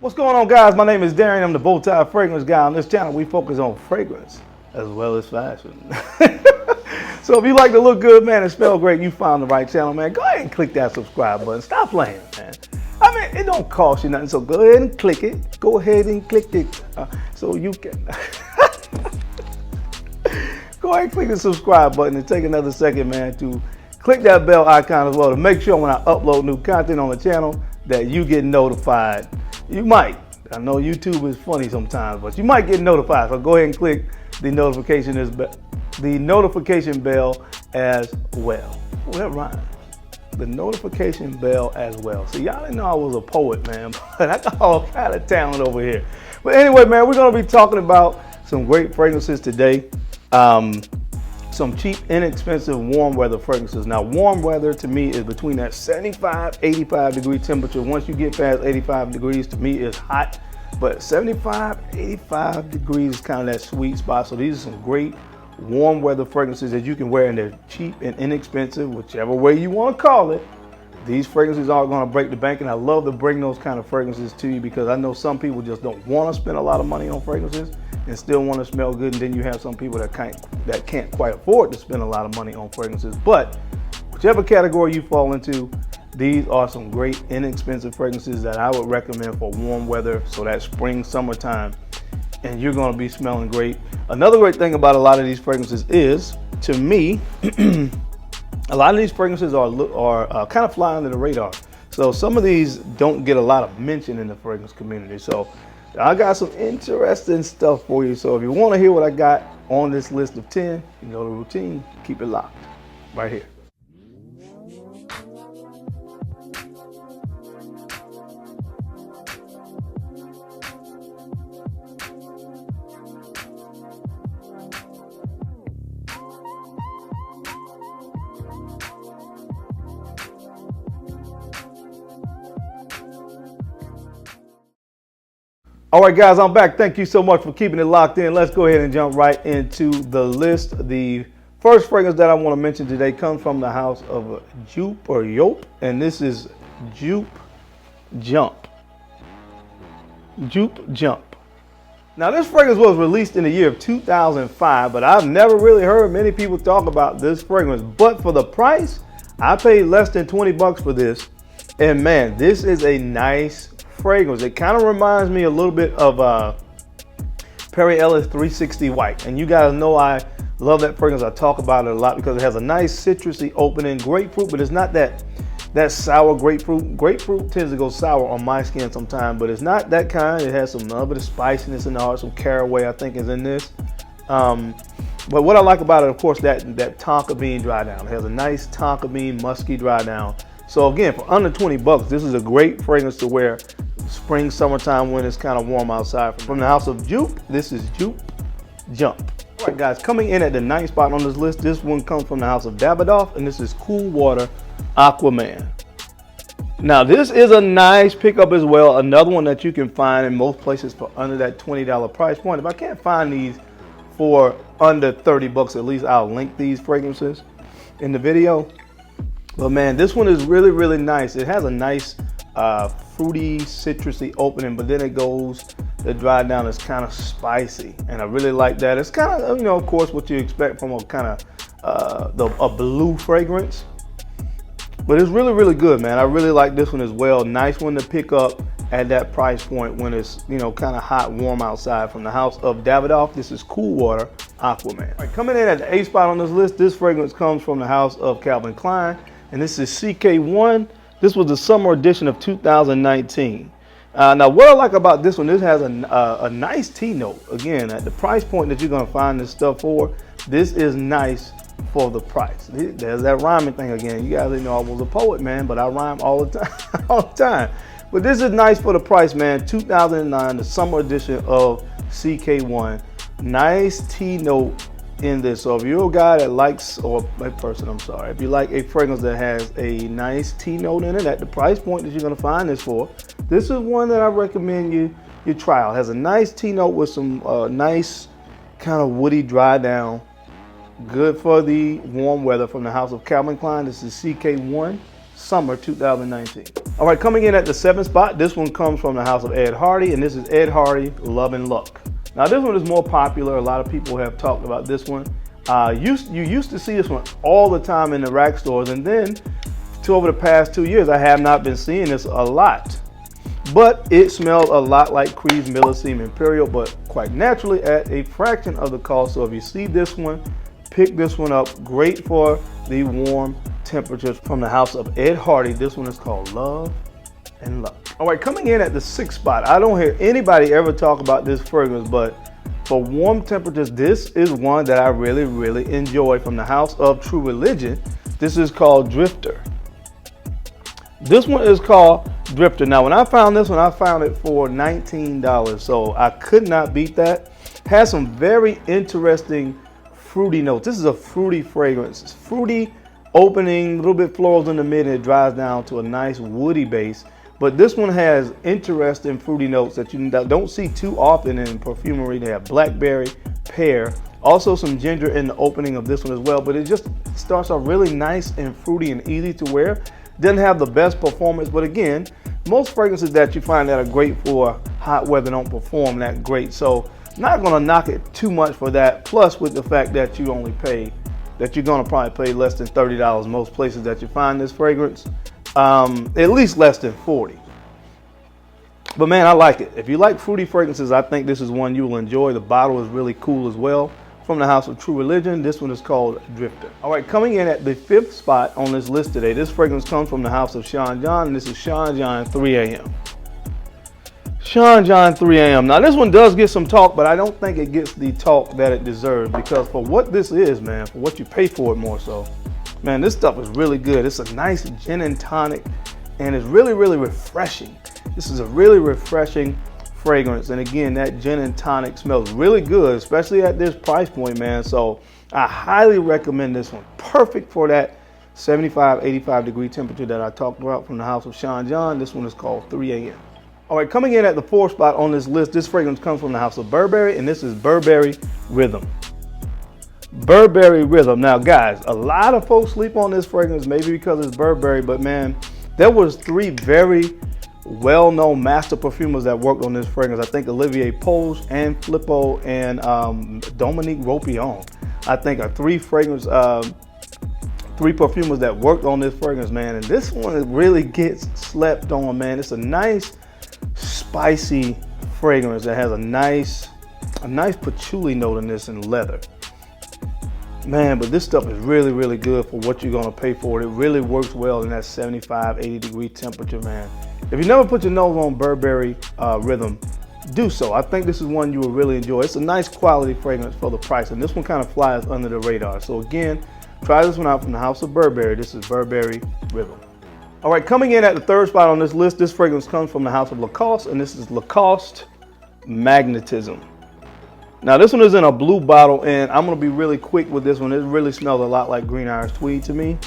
What's going on, guys? My name is Darren. I'm the bow tie fragrance guy. On this channel, we focus on fragrance as well as fashion. So if you like to look good, man, and smell great, you found the right channel, man. Go ahead and click that subscribe button. Stop playing, man. I mean, it don't cost you nothing, so go ahead and click it. Go ahead and click it so you can. Go ahead and click the subscribe button and take another second, man, to click that bell icon as well to make sure when I upload new content on the channel that you get notified. You might. I know YouTube is funny sometimes, but you might get notified. So go ahead and click the notification bell as well. Oh, that rhymes. The notification bell as well. See, y'all didn't know I was a poet, man, but I got all kind of talent over here. But anyway, man, we're gonna be talking about some great fragrances today. Some cheap, inexpensive warm weather fragrances. Now, warm weather to me is between that 75, 85 degree temperature. Once you get past 85 degrees, to me is hot, but 75, 85 degrees is kind of that sweet spot. So these are some great warm weather fragrances that you can wear, and they're cheap and inexpensive, whichever way you want to call it. These fragrances are going to break the bank, and I love to bring those kind of fragrances to you because I know some people just don't want to spend a lot of money on fragrances and still want to smell good, and then you have some people that can't quite afford to spend a lot of money on fragrances. But whichever category you fall into, these are some great inexpensive fragrances that I would recommend for warm weather, so that spring, summertime, and you're going to be smelling great. Another great thing about a lot of these fragrances is, to me, a lot of these fragrances are kind of fly under the radar. So some of these don't get a lot of mention in the fragrance community. So I got some interesting stuff for you. So if you want to hear what I got on this list of 10, you know the routine, keep it locked right here. All right, guys, I'm back. Thank you so much for keeping it locked in. Let's go ahead and jump right into the list. The first fragrance that I want to mention today comes from the house of Jupe or Yope, and this is Jupe Jump. Jupe Jump. Now, this fragrance was released in the year of 2005, but I've never really heard many people talk about this fragrance. But for the price, I paid less than 20 bucks for this, and man, this is a nice fragrance. It kind of reminds me a little bit of Perry Ellis 360 White, and you guys know I love that fragrance. I talk about it a lot because it has a nice citrusy opening, grapefruit, but it's not that sour grapefruit. Grapefruit tends to go sour on my skin sometimes, but it's not that kind. It has some little bit of spiciness in there, some caraway I think is in this. But what I like about it, of course, that tonka bean dry down. It has a nice tonka bean musky dry down. So again, for under 20 bucks, this is a great fragrance to wear spring, summertime when it's kind of warm outside. From the house of Jupe, this is Jupe Jump. All right, guys, coming in at the 9th spot on this list, this one comes from the house of Davidoff, and this is Cool Water Aquaman. Now, this is a nice pickup as well. Another one that you can find in most places for under that $20 price point. If I can't find these for under 30 bucks, at least I'll link these fragrances in the video. But man, this one is really, really nice. It has a nice fruity, citrusy opening, but then it goes, the dry down is kind of spicy, and I really like that. It's kind of, you know, of course, what you expect from a kind of a blue fragrance, but it's really, really good, man. I really like this one as well. Nice one to pick up at that price point when it's, you know, kind of hot, warm outside. From the house of Davidoff, this is Cool Water Aquaman. All right, coming in at the 8th spot on this list, this fragrance comes from the house of Calvin Klein, and this is CK1. This was the summer edition of 2019. Now, what I like about this one, this has a nice tea note. Again, at the price point that you're going to find this stuff for, this is nice for the price. There's that rhyming thing again. You guys didn't know I was a poet, man, but I rhyme all the time. All the time. But this is nice for the price, man. 2009, the summer edition of CK1. Nice tea note in this. So if you're a guy that likes, or a person, I'm sorry, if you like a fragrance that has a nice tea note in it at the price point that you're going to find this for, this is one that I recommend you try out. It has a nice tea note with some nice kind of woody dry down. Good for the warm weather. From the house of Calvin Klein, this is CK1 Summer 2019. All right, coming in at the 7th spot, this one comes from the house of Ed Hardy, and this is Ed Hardy Love and Luck. Now this one is more popular. A lot of people have talked about this one. You used to see this one all the time in the rack stores, and then over the past 2 years, I have not been seeing this a lot. But it smells a lot like Creed's Millesime Imperial, but quite naturally at a fraction of the cost. So if you see this one, pick this one up. Great for the warm temperatures from the house of Ed Hardy. This one is called Love and Luck. All right, coming in at the 6th spot. I don't hear anybody ever talk about this fragrance, but for warm temperatures, this is one that I really, really enjoy from the house of True Religion. This is called Drifter. This one is called Drifter. Now, when I found this one, I found it for $19, so I could not beat that. Has some very interesting fruity notes. This is a fruity fragrance. It's fruity opening, a little bit florals in the mid, and it dries down to a nice woody base. But this one has interesting fruity notes that you don't see too often in perfumery. They have blackberry, pear, also some ginger in the opening of this one as well. But it just starts off really nice and fruity and easy to wear. Doesn't have the best performance, but again, most fragrances that you find that are great for hot weather don't perform that great. So not gonna knock it too much for that. Plus with the fact that you're gonna probably pay less than $30 most places that you find this fragrance. At least less than 40. But man, I like it. If you like fruity fragrances, I think this is one you will enjoy. The bottle is really cool as well. From the house of True Religion, this one is called Drifter. All right, coming in at the 5th spot on this list today, this fragrance comes from the house of Sean John, and this is Sean John 3 AM. Sean John 3 AM. Now this one does get some talk, but I don't think it gets the talk that it deserves, because for what this is, man, for what you pay for it more so, man, this stuff is really good. It's a nice gin and tonic, and it's really, really refreshing. This is a really refreshing fragrance, and again, that gin and tonic smells really good, especially at this price point, man. So I highly recommend this one. Perfect for that 75, 85 degree temperature that I talked about from the house of Sean John. This one is called 3 AM. All right, coming in at the 4th spot on this list, this fragrance comes from the house of Burberry, and this is Burberry Rhythm. Burberry Rhythm. Now guys, a lot of folks sleep on this fragrance, maybe because it's Burberry, but man, there was 3 very well-known master perfumers that worked on this fragrance. I think Olivier Poge and Filippo and Dominique Ropion, I think, are 3 perfumers that worked on this fragrance, man. And this one really gets slept on, man. It's a nice spicy fragrance that has a nice patchouli note in this and leather. Man, but this stuff is really, really good for what you're gonna pay for it. It really works well in that 75, 80 degree temperature, man. If you never put your nose on Burberry Rhythm, do so. I think this is one you will really enjoy. It's a nice quality fragrance for the price, and this one kind of flies under the radar. So again, try this one out from the house of Burberry. This is Burberry Rhythm. All right, coming in at the 3rd spot on this list, this fragrance comes from the house of Lacoste, and this is Lacoste Magnetism. Now this one is in a blue bottle, and I'm gonna be really quick with this one. It really smells a lot like Green Irish Tweed to me.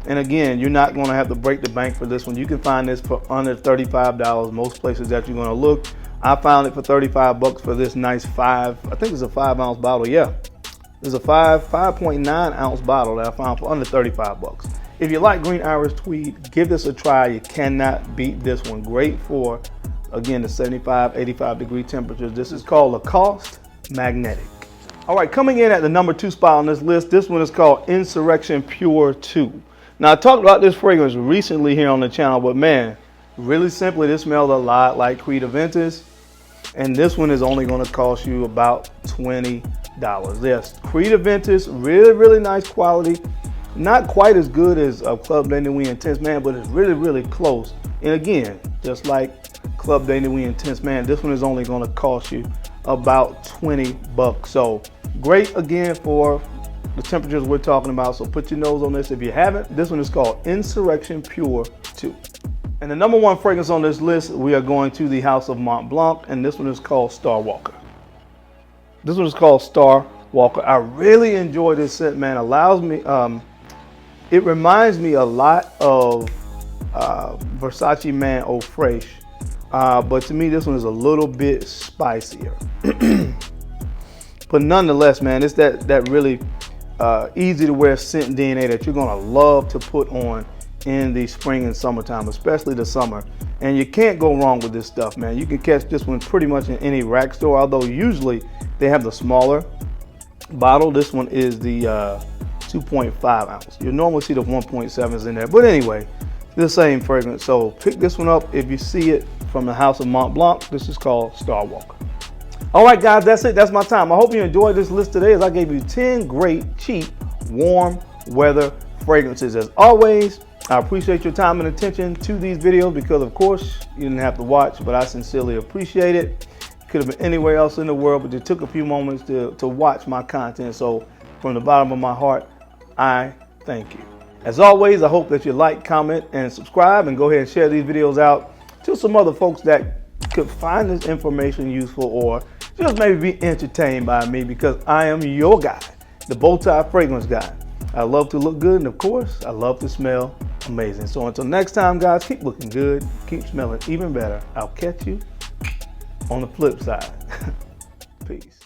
And again, you're not gonna have to break the bank for this one. You can find this for under $35 most places that you're gonna look. I found it for 35 bucks for this nice I think it's a 5-ounce bottle. Yeah, there's a 5.9 ounce bottle that I found for under 35 bucks. If you like Green Irish Tweed, give this a try. You cannot beat this one. Great for, again, the 75, 85 degree temperatures. This is called Lacoste Magnetic. All right, coming in at the number 2 spot on this list, this one is called Insurrection Pure 2. Now I talked about this fragrance recently here on the channel, but man, really simply, this smells a lot like Creed Aventus, and this one is only going to cost you about $20. Yes, Creed Aventus, really, really nice quality. Not quite as good as Club de Nuit Intense, man, but it's really, really close. And again, just like Club de Nuit Intense, man, this one is only going to cost you about 20 bucks. So great again for the temperatures we're talking about. So put your nose on this if you haven't. This one is called Insurrection Pure 2. And the number 1 fragrance on this list, we are going to the house of Mont Blanc, and this one is called Star Walker. This one is called Star Walker. I really enjoy this scent, man. Allows me, it reminds me a lot of Versace Man Eau Fraiche, but to me this one is a little bit spicier. But nonetheless, man, it's that really easy to wear scent DNA that you're gonna love to put on in the spring and summertime, especially the summer. And you can't go wrong with this stuff, man. You can catch this one pretty much in any rack store, although usually they have the smaller bottle. This one is the 2.5 ounce. You normally see the 1.7s in there, but anyway, the same fragrance. So pick this one up if you see it from the House of Mont Blanc. This is called Starwalker. All right, guys, that's it. That's my time. I hope you enjoyed this list today, as I gave you 10 great, cheap, warm weather fragrances. As always, I appreciate your time and attention to these videos, because of course you didn't have to watch, but I sincerely appreciate it. Could have been anywhere else in the world, but you took a few moments to watch my content. So from the bottom of my heart, I thank you. As always, I hope that you like, comment, and subscribe, and go ahead and share these videos out to some other folks that could find this information useful, or just maybe be entertained by me, because I am your guy, the Bowtie Fragrance Guy. I love to look good, and of course, I love to smell amazing. So until next time, guys, keep looking good, keep smelling even better. I'll catch you on the flip side. Peace.